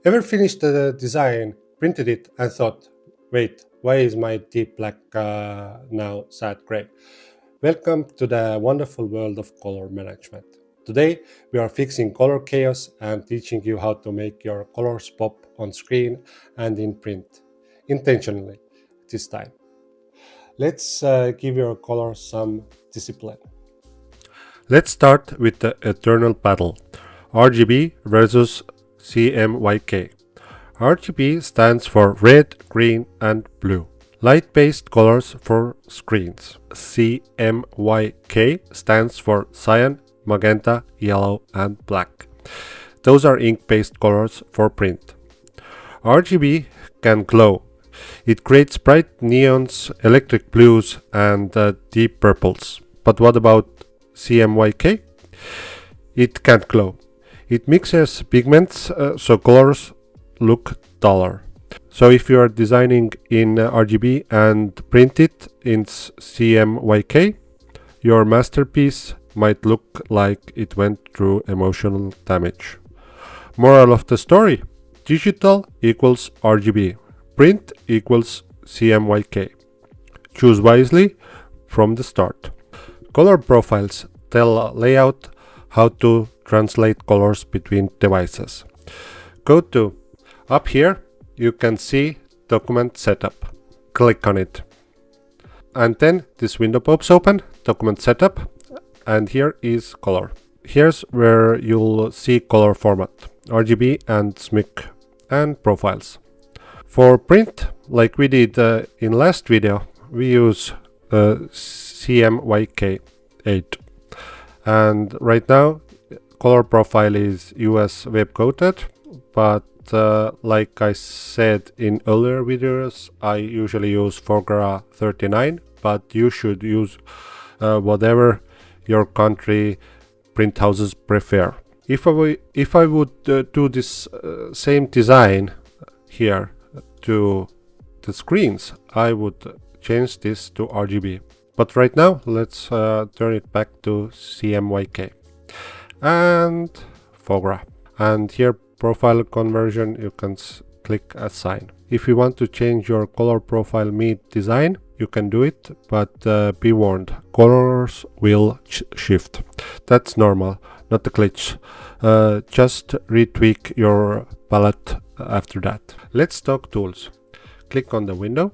Ever finished the design, printed it, and thought, wait, why is my deep black now sad gray? Welcome to the wonderful world of color management. Today, we are fixing color chaos and teaching you how to make your colors pop on screen and in print, intentionally this time. Let's give your colors some discipline. Let's start with the eternal battle, RGB versus CMYK. RGB stands for red, green and blue. Light-based colors for screens. CMYK stands for cyan, magenta, yellow and black. Those are ink-based colors for print. RGB can glow. It creates bright neons, electric blues and deep purples. But what about CMYK? It can't glow. It mixes pigments so colors look duller. So if you are designing in RGB and print it in CMYK, your masterpiece might look like it went through emotional damage. Moral of the story: digital equals RGB, print equals CMYK. Choose wisely from the start. Color profiles tell layout how to translate colors between devices. Go to up here, you can see document setup. Click on it. And then this window pops open, document setup, and here is color. Here's where you'll see color format, RGB and CMYK, and profiles. For print, like we did in last video, we use CMYK 8. And right now, color profile is US web coated, but like I said in earlier videos, I usually use Fogra 39, but you should use whatever your country print houses prefer. If I would do this same design here to the screens, I would change this to RGB. But right now, let's turn it back to CMYK and Fogra. And here, profile conversion, you can click assign. If you want to change your color profile mid-design, you can do it, but be warned, colors will shift. That's normal, not a glitch. Just retweak your palette after that. Let's talk tools. Click on the window,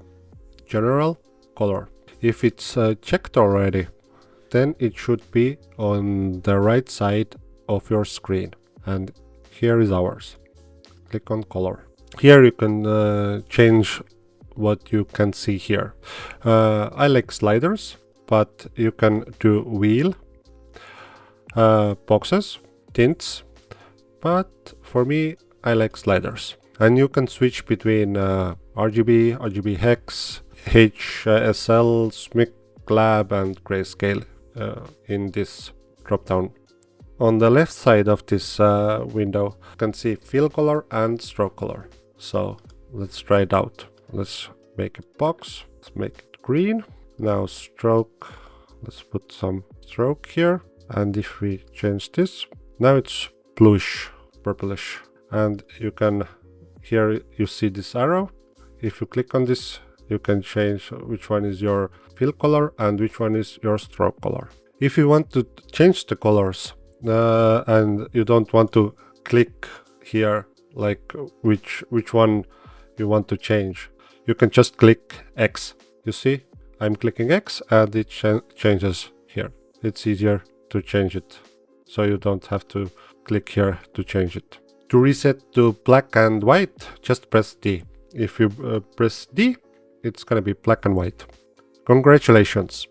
general, color. If it's checked already, then it should be on the right side of your screen. And here is ours. Click on color. Here you can change what you can see here. I like sliders, but you can do wheel, boxes, tints, but for me I like sliders. And you can switch between RGB, RGB hex, HSL, CMYK, lab and grayscale in this drop down. On the left side of this window, you can see fill color and stroke color. So let's try it out. Let's make a box. Let's make it green. Now stroke. Let's put some stroke here. And if we change this, now it's bluish, purplish. And you can, here you see this arrow. If you click on this, you can change which one is your fill color and which one is your stroke color. If you want to change the colors and you don't want to click here like which one you want to change, you can just click X. You see, I'm clicking X and it changes here. It's easier to change it, so you don't have to click here to change it. To reset to black and white, just press D. If you press D, it's gonna be black and white. Congratulations,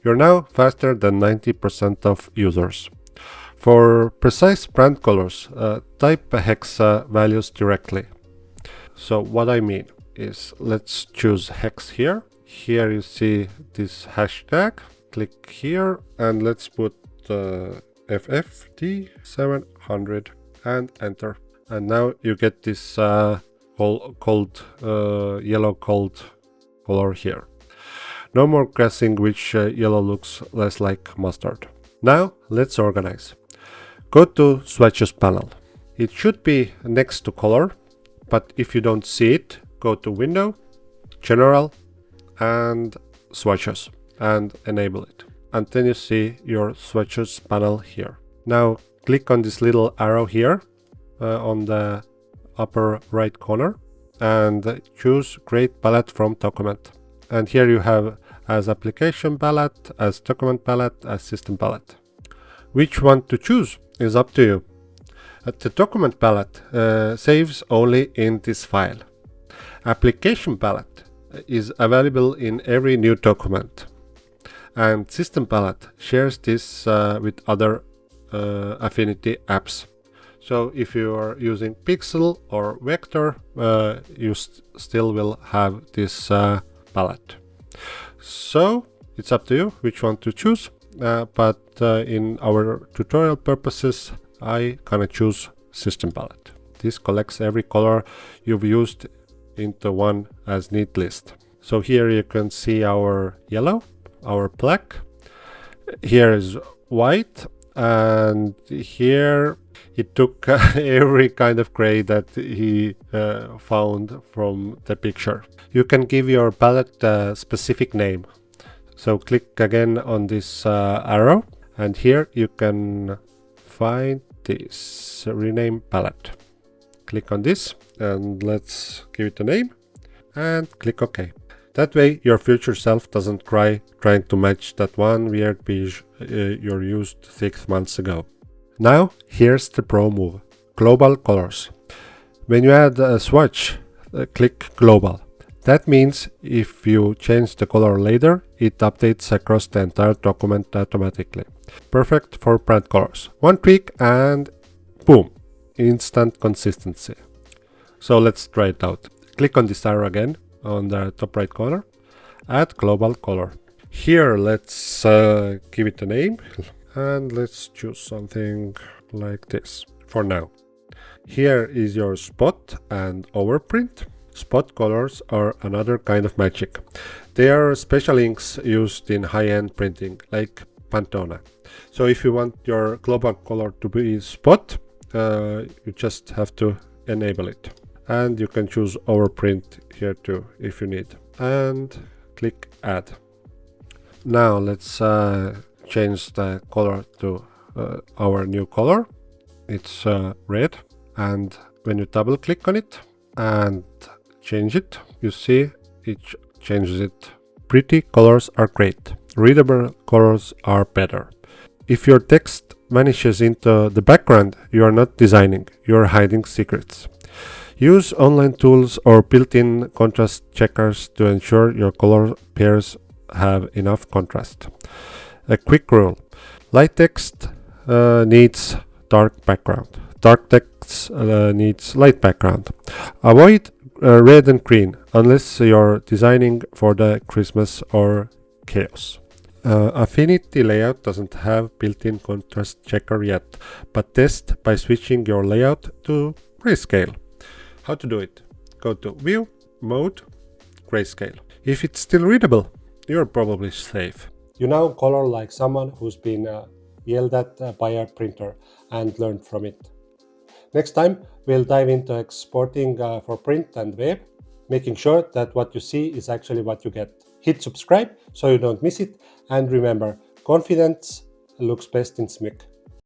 you're now faster than 90% of users. For precise brand colors, type hex values directly. So what I mean is, let's choose hex here. Here you see this hashtag. Click here and let's put FFT700 and enter. And now you get this cold yellow cold color here. No more guessing which yellow looks less like mustard. Now let's organize. Go to swatches panel. It should be next to color, but if you don't see it, go to Window, General, and Swatches, and enable it. And then you see your swatches panel here. Now click on this little arrow here on the upper right corner and choose Create Palette from Document. And here you have as Application Palette, as Document Palette, as System Palette. Which one to choose is up to you. The Document Palette saves only in this file. Application Palette is available in every new document. And System Palette shares this with other Affinity apps. So if you are using Pixel or Vector, you still will have this palette. So it's up to you which one to choose, but in our tutorial purposes, I gonna choose System Palette. This collects every color you've used into one as neat list. So here you can see our yellow, our black, here is white, and here he took every kind of gray that he found from the picture. You can give your palette a specific name. So click again on this arrow, and here you can find this rename palette. Click on this and let's give it a name and click OK. That way your future self doesn't cry trying to match that one weird beige you used 6 months ago. Now here's the pro move. Global colors. When you add a swatch, click global. That means if you change the color later, it updates across the entire document automatically. Perfect for brand colors. One tweak and boom, instant consistency. So let's try it out. Click on this arrow again on the top right corner, add global color. Here let's give it a name and let's choose something like this for now. Here is your spot and overprint. Spot colors are another kind of magic. They are special inks used in high-end printing like Pantone. So if you want your global color to be spot, you just have to enable it. And you can choose overprint here too if you need, and click add. Now let's change the color to our new color. It's red, and when you double click on it and change it, you see it changes it. Pretty colors are great, readable colors are better. If your text vanishes into the background, you are not designing, you are hiding secrets. Use online tools or built-in contrast checkers to ensure your color pairs have enough contrast. A quick rule. Light text needs dark background. Dark text needs light background. Avoid red and green unless you're designing for the Christmas or chaos. Affinity Layout doesn't have built-in contrast checker yet, but test by switching your layout to Grayscale. How to do it? Go to View, Mode, Grayscale. If it's still readable, you're probably safe. You now color like someone who's been yelled at by a printer and learned from it. Next time, we'll dive into exporting for print and web, making sure that what you see is actually what you get. Hit subscribe so you don't miss it, and remember, confidence looks best in CMYK.